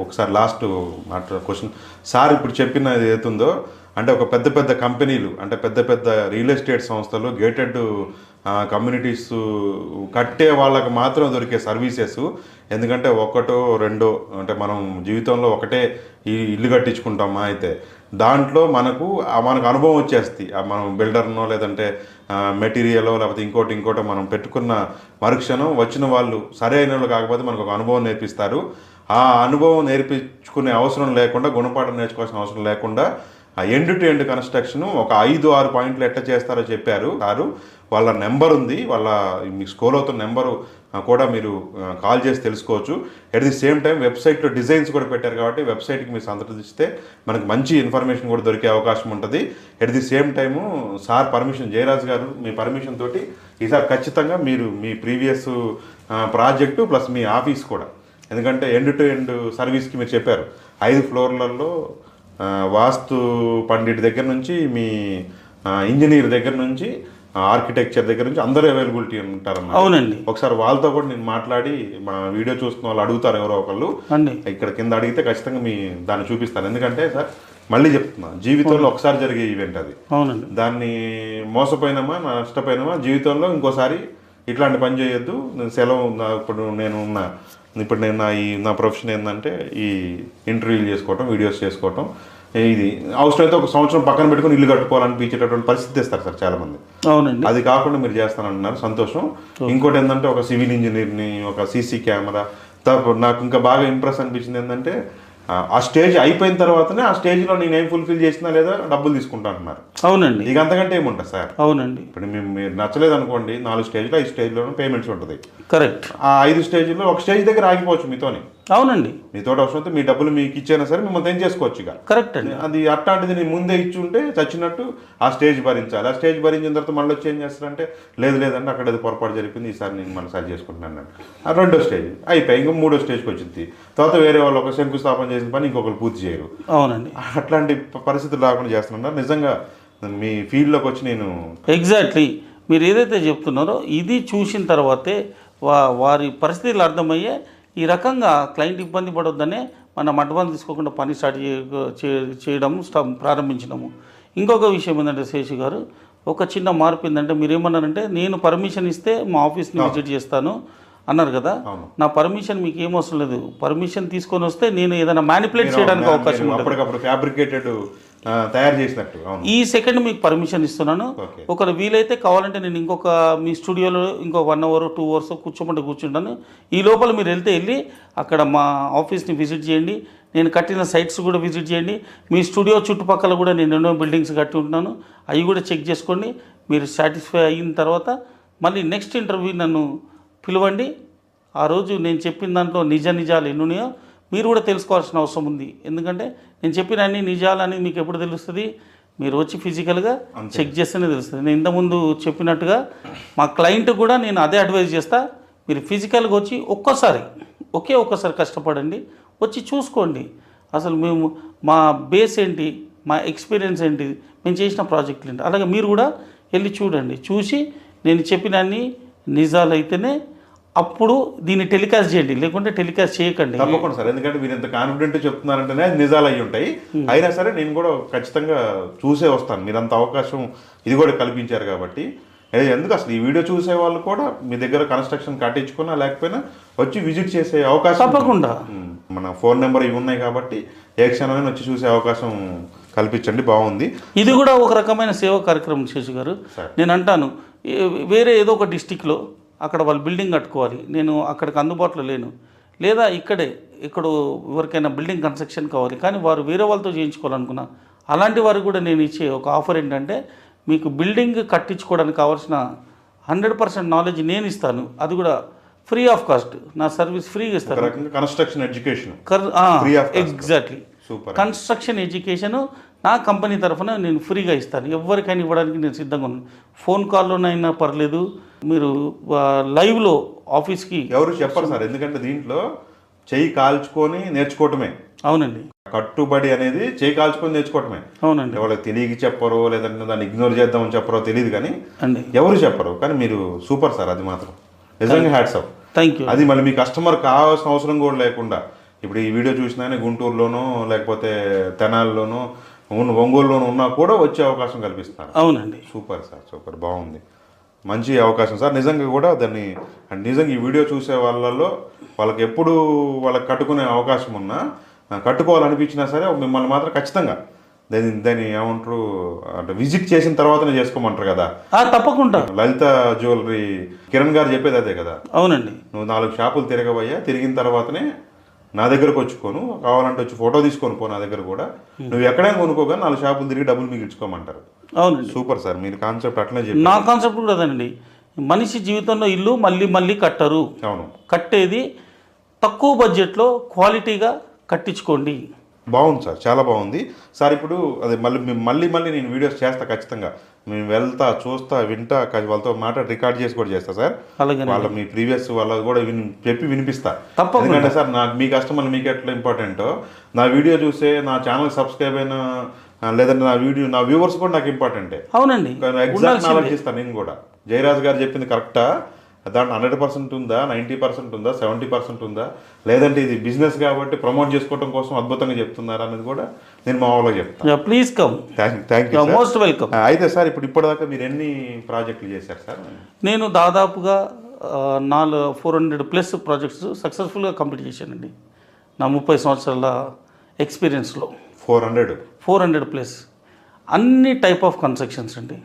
ఒకసారి last question sir ఇప్పుడు చెప్పిన ఏదైతుందో అంటే ఒక పెద్ద పెద్ద కంపెనీలు అంటే పెద్ద పెద్ద రియల్ ఎస్టేట్ సంస్థలు గేటెడ్ కమ్యూనిటీస్ కట్టే వాళ్ళకి మాత్రం దొరికే సర్వీసెస్. ఎందుకంటే ఒకటో రెండో అంటే మనం జీవితంలో ఒకటే ఈ ఇల్లు కట్టించుకుంటామా అయితే దాంట్లో మనకు అనుభవం వచ్చేస్తుంది. మనం బిల్డర్నో లేదంటే మెటీరియలో లేకపోతే ఇంకోటో మనం పెట్టుకున్న మరుక్షణం వచ్చిన వాళ్ళు సరైన వాళ్ళు కాకపోతే మనకు ఒక అనుభవం నేర్పిస్తారు. ఆ అనుభవం నేర్పించుకునే అవసరం లేకుండా గుణపాఠం నేర్చుకోవాల్సిన అవసరం లేకుండా ఆ ఎండ్ టు ఎండ్ కన్స్ట్రక్షన్ ఒక 5-6 పాయింట్లు ఎట్లా చేస్తారో చెప్పారు సారు. వాళ్ళ నెంబర్ ఉంది, వాళ్ళ మీకు స్క్రోల్ అవుతున్న నెంబరు కూడా మీరు కాల్ చేసి తెలుసుకోవచ్చు. ఎట్ ది సేమ్ టైం వెబ్సైట్లో డిజైన్స్ కూడా పెట్టారు కాబట్టి వెబ్సైట్కి మీరు సందర్శిస్తే మనకు మంచి ఇన్ఫర్మేషన్ కూడా దొరికే అవకాశం ఉంటుంది. At the same time sir permission Jayaraj గారు మీ పర్మిషన్ తోటి ఈసారి ఖచ్చితంగా మీరు మీ ప్రీవియస్ ప్రాజెక్టు ప్లస్ మీ ఆఫీస్ కూడా, ఎందుకంటే ఎండ్ టు ఎండ్ సర్వీస్కి మీరు చెప్పారు 5 ఫ్లోర్లలో వాస్తు పండిట్ దగ్గర నుంచి మీ ఇంజనీర్ దగ్గర నుంచి ఆర్కిటెక్చర్ దగ్గర నుంచి అందరూ అవైలబిలిటీ ఉంటారన్న. అవునండి. ఒకసారి వాళ్ళతో కూడా నేను మాట్లాడి మా వీడియో చూస్తున్న వాళ్ళు అడుగుతారు ఎవరో ఒకళ్ళు ఇక్కడ కింద అడిగితే ఖచ్చితంగా మీ దాన్ని చూపిస్తాను. ఎందుకంటే సార్ మళ్ళీ చెప్తున్నా జీవితంలో ఒకసారి జరిగే ఈవెంట్ అది. అవునండి. దాన్ని మోసపోయినామా నష్టపోయినామా జీవితంలో ఇంకోసారి ఇట్లాంటి పని చేయొద్దు. సెలవు ఇప్పుడు నేను నా ప్రొఫెషన్ ఏంటంటే ఈ ఇంటర్వ్యూలు చేసుకోవటం, వీడియోస్ చేసుకోవటం. ఇది అవసరమైతే ఒక సంవత్సరం పక్కన పెట్టుకుని ఇల్లు కట్టుకోవాలనిపించేటటువంటి పరిస్థితి తెస్తారు సార్ చాలామంది. అవునండి. అది కాకుండా మీరు చేస్తానంటున్నారు, సంతోషం. ఇంకోటి ఏంటంటే ఒక సివిల్ ఇంజనీర్ని, ఒక సీసీ కెమెరా, నాకు ఇంకా బాగా ఇంప్రెస్ అనిపించింది ఏంటంటే ఆ స్టేజ్ అయిపోయిన తర్వాతనే ఆ స్టేజ్లో నేను ఏం ఫుల్ఫిల్ చేసినా లేదా డబ్బులు తీసుకుంటా అంటున్నారు. అవునండి. ఇక అంతకంటే ఏముంటుంది సార్? అవునండి. ఇప్పుడు మీరు నచ్చలేదు అనుకోండి 4 స్టేజ్లో 5 స్టేజ్లోనూ పేమెంట్స్ ఉంటుంది. కరెక్ట్. ఆ 5 స్టేజ్లో ఒక స్టేజ్ దగ్గర ఆగిపోవచ్చు మీతోని. అవునండి. మీతో అవసరం అయితే మీ డబ్బులు మీకు ఇచ్చైనా సరే మిమ్మల్ని ఏం చేసుకోవచ్చు. ఇక కరెక్ట్ అండి. అది అట్లాంటిది నేను ముందే ఇచ్చి ఉంటే చచ్చినట్టు ఆ స్టేజ్ భరించాలి. ఆ స్టేజ్ భరించిన తర్వాత మళ్ళీ వచ్చి ఏం చేస్తారంటే లేదంటే అక్కడ ఏదో పొరపాటు జరిపింది, ఈసారి నేను మళ్ళీ సరి చేసుకుంటున్నాను. ఆ 2వ స్టేజ్ అయిపోయి ఇంకో 3వ స్టేజ్కి వచ్చింది. తర్వాత వేరే వాళ్ళు ఒక శంకుస్థాపన చేసిన పని ఇంకొకరు పూర్తి చేయరు. అవునండి. అట్లాంటి పరిస్థితులు రాకుండా చేస్తున్నారు. నిజంగా మీ ఫీల్డ్లోకి వచ్చి నేను ఎగ్జాక్ట్లీ మీరు ఏదైతే చెప్తున్నారో ఇది చూసిన తర్వాతే వారి పరిస్థితులు అర్థమయ్యే ఈ రకంగా క్లయింట్ ఇబ్బంది పడొద్దనే మనం అడ్వాన్స్ తీసుకోకుండా పని స్టార్ట్ చేయడం ప్రారంభించినాము. ఇంకొక విషయం ఏంటంటే శేషు గారు, ఒక చిన్న మార్పు ఏంటంటే మీరు ఏమన్నారంటే నేను పర్మిషన్ ఇస్తే మా ఆఫీస్ని విజిట్ చేస్తాను అన్నారు కదా. నా పర్మిషన్ మీకు ఏం అవసరం లేదు. పర్మిషన్ తీసుకొని వస్తే నేను ఏదైనా మ్యానిపులేట్ చేయడానికి అవకాశం ఉంటుంది. ఫ్యాబ్రికేటెడ్ తయారు చేసినట్టు ఈ సెకండ్ మీకు పర్మిషన్ ఇస్తున్నాను. ఒకరు వీలైతే కావాలంటే నేను ఇంకొక మీ స్టూడియోలో ఇంకో 1 అవర్ 2 అవర్స్ కూర్చుంటాను. ఈ లోపల మీరు వెళ్ళి అక్కడ మా ఆఫీస్ని విజిట్ చేయండి. నేను కట్టిన సైట్స్ కూడా విజిట్ చేయండి. మీ స్టూడియో చుట్టుపక్కల కూడా నేను ఎన్నో బిల్డింగ్స్ కట్టి ఉంటున్నాను, అవి కూడా చెక్ చేసుకోండి. మీరు సాటిస్ఫై అయిన తర్వాత మళ్ళీ నెక్స్ట్ ఇంటర్వ్యూ నన్ను పిలవండి. ఆ రోజు నేను చెప్పిన దాంట్లో నిజాలు ఎన్నున్నాయో మీరు కూడా తెలుసుకోవాల్సిన అవసరం ఉంది. ఎందుకంటే నేను చెప్పిన అన్ని నిజాలని మీకు ఎప్పుడు తెలుస్తుంది? మీరు వచ్చి ఫిజికల్గా చెక్ చేస్తేనే తెలుస్తుంది. నేను ఇంతకుముందు చెప్పినట్టుగా మా క్లయింట్ కూడా నేను అదే అడ్వైజ్ చేస్తా. మీరు ఫిజికల్గా వచ్చి ఒక్కసారి కష్టపడండి, వచ్చి చూసుకోండి అసలు మా బేస్ ఏంటి, మా ఎక్స్పీరియన్స్ ఏంటి, మేము చేసిన ప్రాజెక్టులు ఏంటి. అలాగే మీరు కూడా వెళ్ళి చూడండి. చూసి నేను చెప్పిన అన్ని నిజాలు అయితేనే అప్పుడు దీన్ని టెలికాస్ట్ చేయండి, లేకుంటే టెలికాస్ట్ చేయకండి. తప్పకుండా సార్, ఎందుకంటే మీరు ఎంత కాన్ఫిడెంట్ చెప్తున్నారంటేనే అది నిజాలు అయ్యి ఉంటాయి. అయినా సరే నేను కూడా ఖచ్చితంగా చూసే వస్తాను. మీరు అంత అవకాశం ఇది కూడా కల్పించారు కాబట్టి ఎందుకు అసలు ఈ వీడియో చూసే వాళ్ళు కూడా మీ దగ్గర కన్స్ట్రక్షన్ కట్టించుకున్నా లేకపోయినా వచ్చి విజిట్ చేసే అవకాశం తప్పకుండా. మన ఫోన్ నెంబర్ ఇవి ఉన్నాయి కాబట్టి ఏ క్షణమైనా వచ్చి చూసే అవకాశం కల్పించండి. బాగుంది. ఇది కూడా ఒక రకమైన సేవా కార్యక్రమం శేషు గారు. నేను అంటాను వేరే ఏదో ఒక డిస్టిక్లో అక్కడ వాళ్ళు బిల్డింగ్ కట్టుకోవాలి, నేను అక్కడికి అందుబాటులో లేను, లేదా ఇక్కడ ఎవరికైనా బిల్డింగ్ కన్స్ట్రక్షన్ కావాలి కానీ వారు వేరే వాళ్ళతో చేయించుకోవాలనుకున్నా, అలాంటి వారికి కూడా నేను ఇచ్చే ఒక ఆఫర్ ఏంటంటే మీకు బిల్డింగ్ కట్టించుకోవడానికి కావాల్సిన 100% నాలెడ్జ్ నేను ఇస్తాను. అది కూడా ఫ్రీ ఆఫ్ కాస్ట్. నా సర్వీస్ ఫ్రీగా ఇస్తాను. Construction education exactly. Construction education నా కంపెనీ తరఫున నేను ఫ్రీగా ఇస్తాను. ఎవరికైనా ఇవ్వడానికి నేను సిద్ధంగా ఉన్నాను. ఫోన్ కాల్లోనైనా పర్లేదు, మీరు లైవ్లో ఆఫీస్కి ఎవరు చెప్పరు సార్. ఎందుకంటే దీంట్లో చెయ్యి కాల్చుకొని నేర్చుకోవటమే. అవునండి. కట్టుబడి అనేది చేయి కాల్చుకొని నేర్చుకోవటమే. అవునండి. వాళ్ళకి తెలియక చెప్పరో లేదంటే దాన్ని ఇగ్నోర్ చేద్దామని చెప్పరో తెలియదు కానీ ఎవరు చెప్పరు. కానీ మీరు సూపర్ సార్, అది మాత్రం నిజంగా హ్యాట్స్ ఆఫ్. Thank you. అది మళ్ళీ మీ కస్టమర్ కావాల్సిన అవసరం కూడా లేకుండా ఇప్పుడు ఈ వీడియో చూసినా గుంటూరులోనో లేకపోతే తెనాలిలోనో ఒంగోలులోనూ ఉన్నా కూడా వచ్చే అవకాశం కల్పిస్తున్నారు. అవునండి. సూపర్ సార్, సూపర్, బాగుంది, మంచి అవకాశం సార్. నిజంగా కూడా దాన్ని నిజంగా ఈ వీడియో చూసే వాళ్ళలో వాళ్ళకి ఎప్పుడు వాళ్ళకి కట్టుకునే అవకాశం ఉన్నా కట్టుకోవాలనిపించినా సరే మిమ్మల్ని మాత్రం ఖచ్చితంగా దాన్ని ఏమంటారు అంటే విజిట్ చేసిన తర్వాతనే చేసుకోమంటారు కదా. తప్పకుండా. లలిత జ్యువెలరీ కిరణ్ గారు చెప్పేది అదే కదా. అవునండి. నువ్వు 4 షాపులు తిరగబోయా, తిరిగిన తర్వాతనే నా దగ్గరకు వచ్చుకోను, కావాలంటే వచ్చి ఫోటో తీసుకొని పో నా దగ్గర కూడా, నువ్వు ఎక్కడైనా కొనుక్కోగా 4 షాపులు తిరిగి డబ్బులు మిగిల్చుకోమంటారు. అవునండి. సూపర్ సార్, మీరు కాన్సెప్ట్ అట్లనే చెప్పి. నా కాన్సెప్ట్ కూడా అదండి. మనిషి జీవితంలో ఇల్లు మళ్ళీ మళ్ళీ కట్టరు. అవును. కట్టేది తక్కువ బడ్జెట్లో క్వాలిటీగా కట్టించుకోండి. బాగుంది సార్, చాలా బాగుంది సార్. ఇప్పుడు అదే మళ్ళీ నేను వీడియోస్ చేస్తా ఖచ్చితంగా. మేము వెళ్తా, చూస్తా, వింటా, వాళ్ళతో మాట్లాడి రికార్డ్ చేసి కూడా చేస్తా సార్. వాళ్ళ మీ ప్రీవియస్ వాళ్ళ కూడా చెప్పి వినిపిస్తా. ఎందుకంటే సార్ నాకు మీ కస్టమర్లు మీకు ఎట్లా ఇంపార్టెంటో నా వీడియో చూసే నా ఛానల్ సబ్స్క్రైబ్ అయిన లేదంటే నా వ్యూవర్స్ కూడా నాకు ఇంపార్టెంటే. అవునండి. ఎగ్జాక్ట్ నాలెడ్జ్ ఇస్తాను నేను కూడా. జయరాజ్ గారు చెప్పింది కరెక్టా, దాంట్లో 100% ఉందా, 90% ఉందా, 70% ఉందా, లేదంటే ఇది బిజినెస్ కాబట్టి ప్రమోట్ చేసుకోవడం కోసం అద్భుతంగా చెప్తున్నారు అనేది కూడా నేను మా వాళ్ళకి చెప్తాను. Please come. Thank you, most welcome. అయితే సార్ ఇప్పటిదాకా మీరు ఎన్ని ప్రాజెక్టులు చేశారు సార్? నేను దాదాపుగా 400+ ప్రాజెక్ట్స్ సక్సెస్ఫుల్గా కంప్లీట్ చేశానండి నా 30 సంవత్సరాల ఎక్స్పీరియన్స్లో. 400+ అన్ని టైప్ ఆఫ్ కన్స్ట్రక్షన్స్ అండి.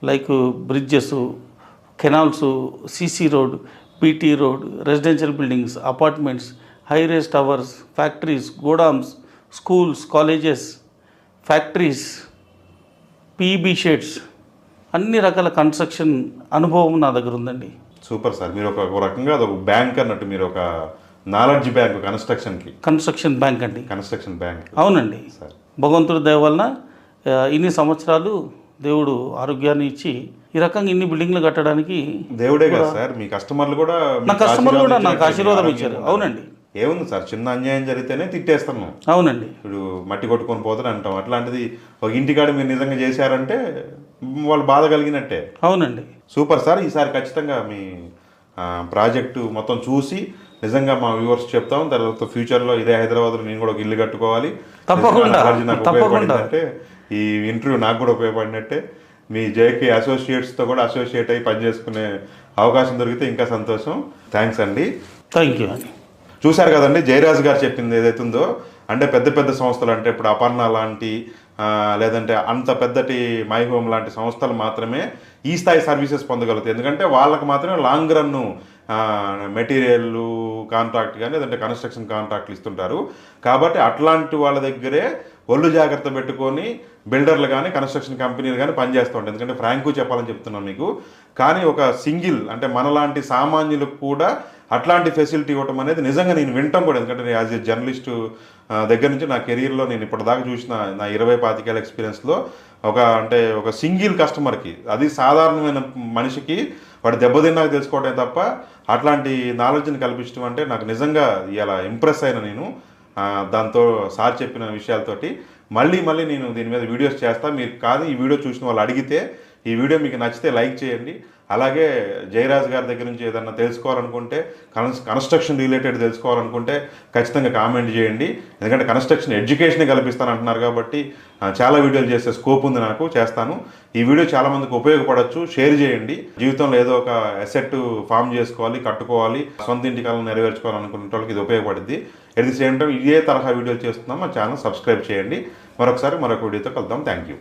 Like bridges, canals, CC road, PT road, residential buildings, apartments, high rise towers, factories, godowns, schools, colleges, factories, PB sheds, అన్ని రకాల కన్స్ట్రక్షన్ అనుభవం నా దగ్గర ఉందండి. సూపర్ సార్, మీరు ఒక రకంగా అదొక బ్యాంక్ అన్నట్టు, మీరు ఒక నాలెడ్జ్ బ్యాంక్ కన్స్ట్రక్షన్ బ్యాంక్ అండి. Construction bank. అవునండి సార్. భగవంతుడి దయ వలన ఇన్ని సంవత్సరాలు దేవుడు ఆరోగ్యాన్ని ఇచ్చి ఈ రకంగా ఇన్ని బిల్డింగ్లు కట్టడానికి దేవుడే కదా సార్. మీ కస్టమర్లు కూడా నాకు ఆశీర్వాదం ఇచ్చారు. అవునండి. ఏముంది సార్, చిన్న అన్యాయం జరిగితేనే తిట్టేస్తున్నాం. అవునండి. ఇప్పుడు మట్టి కొట్టుకొని పోతారు అంటాం. అట్లాంటిది ఒక ఇంటికాడ మీరు నిజంగా చేశారంటే వాళ్ళు బాధ కలిగినట్టే. అవునండి. సూపర్ సార్, ఈసారి ఖచ్చితంగా మీ ప్రాజెక్టు మొత్తం చూసి నిజంగా మా వ్యూవర్స్ చెప్తాం. తర్వాత ఫ్యూచర్లో ఇదే హైదరాబాద్లో నేను కూడా ఒక ఇల్లు కట్టుకోవాలి. తప్పకుండా. నాకు ఉపయోగపడిందంటే ఈ ఇంటర్వ్యూ నాకు కూడా ఉపయోగపడినట్టే. మీ జేకే అసోసియేట్స్తో కూడా అసోసియేట్ అయ్యి పనిచేసుకునే అవకాశం దొరికితే ఇంకా సంతోషం. థ్యాంక్స్ అండి. థ్యాంక్ యూ అండి. చూశారు కదండి జయరాజ్ గారు చెప్పింది ఏదైతుందో, అంటే పెద్ద సంస్థలు అంటే ఇప్పుడు అపర్ణ లాంటి లేదంటే అంత పెద్దటి మై హోమ్ లాంటి సంస్థలు మాత్రమే ఈ స్థాయి సర్వీసెస్ పొందగలుగుతాయి. ఎందుకంటే వాళ్ళకి మాత్రమే లాంగ్ రన్ మెటీరియల్ కాంట్రాక్ట్ కానీ లేదంటే కన్స్ట్రక్షన్ కాంట్రాక్ట్లు ఇస్తుంటారు. కాబట్టి అట్లాంటి వాళ్ళ దగ్గరే ఒళ్ళు జాగ్రత్త పెట్టుకొని బిల్డర్లు కానీ కన్స్ట్రక్షన్ కంపెనీలు కానీ పనిచేస్తూ ఉంటాయి. ఎందుకంటే ఫ్రాంకు చెప్పాలని చెప్తున్నాను మీకు. కానీ ఒక సింగిల్ అంటే మనలాంటి సామాన్యులకు కూడా అట్లాంటి ఫెసిలిటీ ఇవ్వటం అనేది నిజంగా నేను వింటాం కూడా. ఎందుకంటే నేను యాజ్ ఏ జర్నలిస్టు దగ్గర నుంచి నా కెరీర్లో నేను ఇప్పటిదాకా చూసిన నా 20-25 ఏళ్ళ ఎక్స్పీరియన్స్లో ఒక సింగిల్ కస్టమర్కి, అది సాధారణమైన మనిషికి వాడు దెబ్బతిన్నాక తెలుసుకోవటమే తప్ప అట్లాంటి నాలెడ్జ్ని కల్పించడం అంటే నాకు నిజంగా ఇలా ఇంప్రెస్ అయిన నేను దాంతో సార్ చెప్పిన విషయాలతోటి. మళ్ళీ నేను దీని మీద వీడియోస్ చేస్తా. మీరు కాదు ఈ వీడియో చూసిన వాళ్ళు అడిగితే ఈ వీడియో మీకు నచ్చితే లైక్ చేయండి. అలాగే జయరాజ్ గారి దగ్గర నుంచి ఏదన్నా తెలుసుకోవాలనుకుంటే కన్స్ట్రక్షన్ రిలేటెడ్ తెలుసుకోవాలనుకుంటే ఖచ్చితంగా కామెంట్ చేయండి. ఎందుకంటే కన్స్ట్రక్షన్ ఎడ్యుకేషన్ కల్పిస్తాను అంటున్నారు కాబట్టి చాలా వీడియోలు చేసే స్కోప్ ఉంది, నాకు చేస్తాను. ఈ వీడియో చాలామందికి ఉపయోగపడవచ్చు, షేర్ చేయండి. జీవితంలో ఏదో ఒక అసెట్ ఫామ్ చేసుకోవాలి, కట్టుకోవాలి, సొంత ఇంటి కలను నెరవేర్చుకోవాలనుకునే వాళ్ళకి ఇది ఉపయోగపడుద్ది. ఎట్ ది సేమ్ టైం ఇదే తరహా వీడియోలు చేస్తున్నాం. మా ఛానల్ సబ్స్క్రైబ్ చేయండి. మరొక వీడియోతో కలుద్దాం. Thank you.